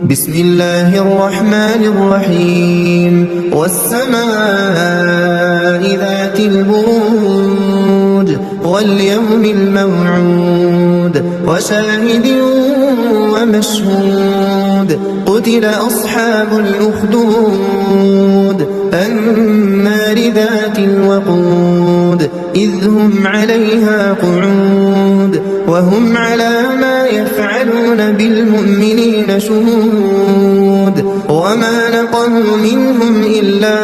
بسم الله الرحمن الرحيم والسماء ذات البروج واليوم الموعود وشاهد ومشهود قتل أصحاب الأخدود النار ذات الوقود إذ هم عليها قعود وهم على ما يفعلون بالمؤمنين شهود وما نقموا منهم إلا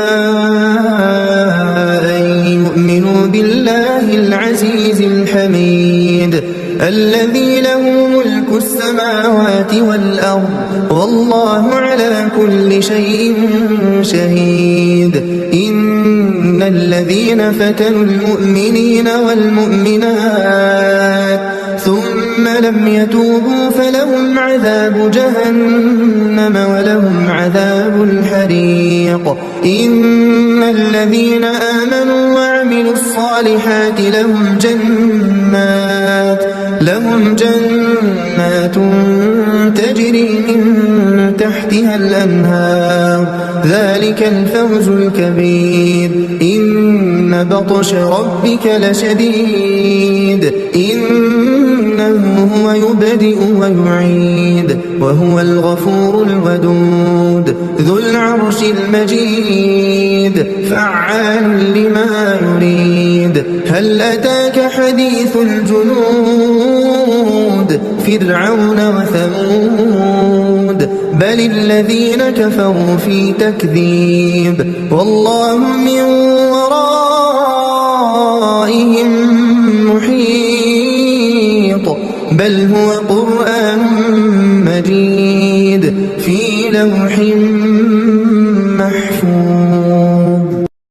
أن يؤمنوا بالله العزيز الحميد الذي له ملك السماوات والأرض والله على كل شيء شهيد إن الذين فتنوا المؤمنين والمؤمنات ثم لم يتوبوا فلهم عذاب جهنم ولهم عذاب الحريق إن الذين آمنوا وعملوا الصالحات لهم جنات تجري من تحتها الأنهار ذلك الفوز الكبير إن بطش ربك لشديد إنه هو يبدئ ويعيد وهو الغفور الودود ذو العرش المجيد فعال لما يريد هل أتاك حديث الجنود فرعون وثمود بل الذين كفروا في تكذيب والله من ورائهم محيط بل هو قرآن مجيد في لوح محفوظ.